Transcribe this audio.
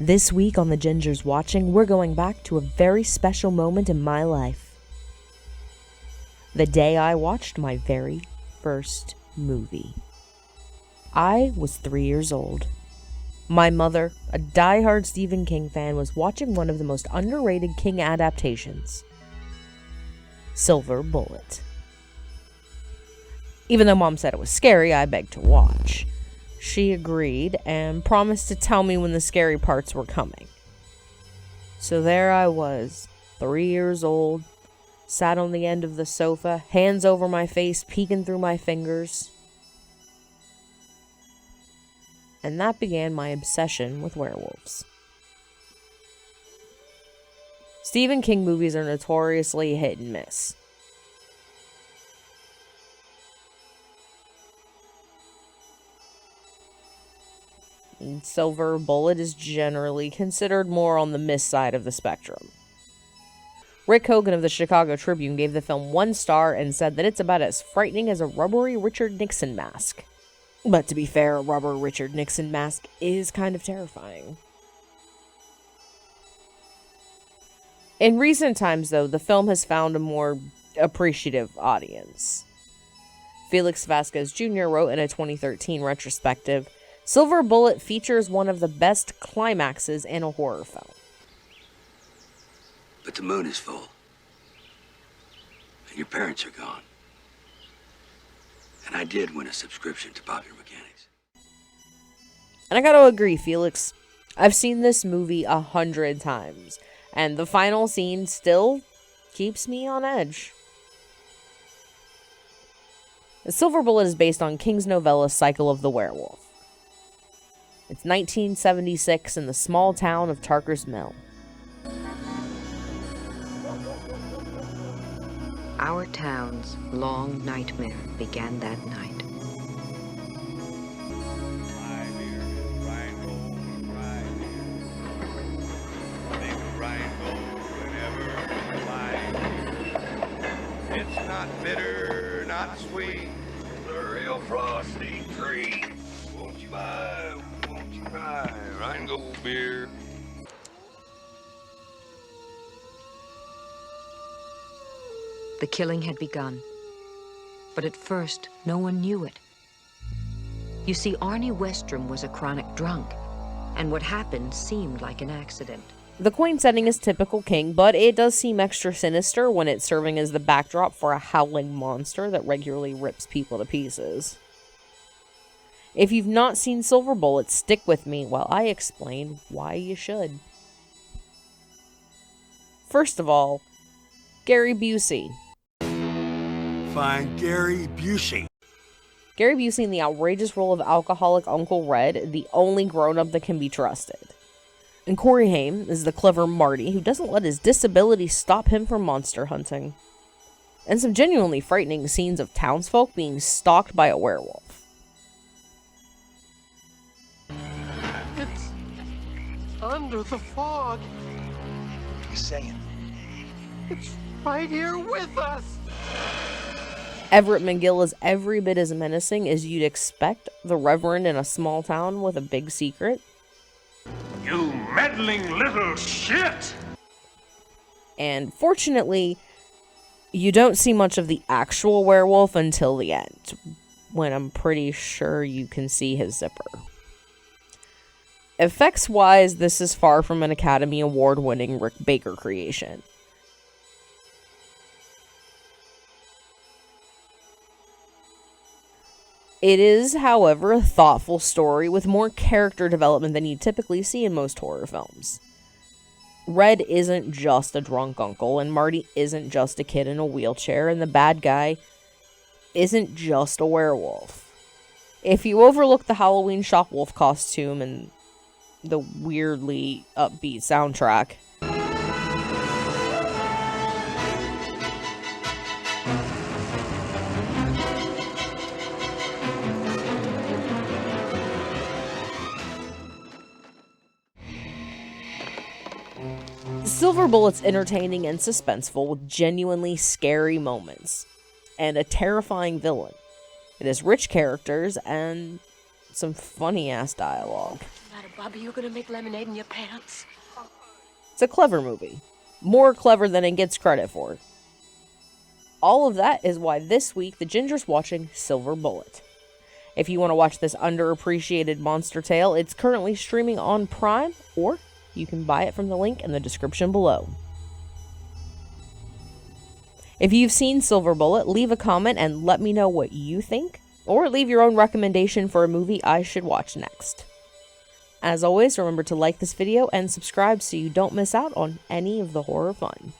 This week on The Gingers Watching, we're going back to a very special moment in my life. The day I watched my very first movie. I was 3 years old. My mother, a die-hard Stephen King fan, was watching one of the most underrated King adaptations, Silver Bullet. Even though Mom said it was scary, I begged to watch. She agreed and promised to tell me when the scary parts were coming. So there I was, 3 years old, sat on the end of the sofa, hands over my face, peeking through my fingers. And that began my obsession with werewolves. Stephen King movies are notoriously hit and miss. Silver Bullet is generally considered more on the miss side of the spectrum. Rick Hogan of the Chicago Tribune gave the film 1 star and said that it's about as frightening as a rubbery Richard Nixon mask. But to be fair, a rubber Richard Nixon mask is kind of terrifying. In recent times, though, the film has found a more appreciative audience. Felix Vasquez Jr. wrote in a 2013 retrospective, Silver Bullet features one of the best climaxes in a horror film. But the moon is full. And your parents are gone. And I did win a subscription to Popular Mechanics. And I gotta agree, Felix. I've seen this movie 100 times. And the final scene still keeps me on edge. The Silver Bullet is based on King's novella Cycle of the Werewolf. It's 1976 in the small town of Tarker's Mill. Our town's long nightmare began that night. It's not bitter, not sweet, the real frosty treat. Won't you buy Rheingold beer? The killing had begun, but at first, no one knew it. You see, Arnie Westrom was a chronic drunk, and what happened seemed like an accident. The coin setting is typical King, but it does seem extra sinister when it's serving as the backdrop for a howling monster that regularly rips people to pieces. If you've not seen Silver Bullet, stick with me while I explain why you should. First of all, Gary Busey. Find Gary Busey. Gary Busey in the outrageous role of alcoholic Uncle Red, the only grown-up that can be trusted. And Corey Haim is the clever Marty, who doesn't let his disability stop him from monster hunting. And some genuinely frightening scenes of townsfolk being stalked by a werewolf. It's under the fog. What are you saying? It's right here with us. Everett McGill is every bit as menacing as you'd expect the Reverend in a small town with a big secret. You meddling little shit! And fortunately, you don't see much of the actual werewolf until the end, when I'm pretty sure you can see his zipper. Effects-wise, this is far from an Academy Award-winning Rick Baker creation. It is, however, a thoughtful story with more character development than you typically see in most horror films. Red isn't just a drunk uncle, and Marty isn't just a kid in a wheelchair, and the bad guy isn't just a werewolf. If you overlook the Halloween shop wolf costume and the weirdly upbeat soundtrack, Silver Bullet's entertaining and suspenseful with genuinely scary moments and a terrifying villain. It has rich characters and some funny-ass dialogue. Not a Bobby, you're gonna make lemonade in your pants. It's a clever movie. More clever than it gets credit for. All of that is why this week the Ginger's watching Silver Bullet. If you want to watch this underappreciated monster tale, it's currently streaming on Prime, or you can buy it from the link in the description below. If you've seen Silver Bullet, leave a comment and let me know what you think, or leave your own recommendation for a movie I should watch next. As always, remember to like this video and subscribe so you don't miss out on any of the horror fun.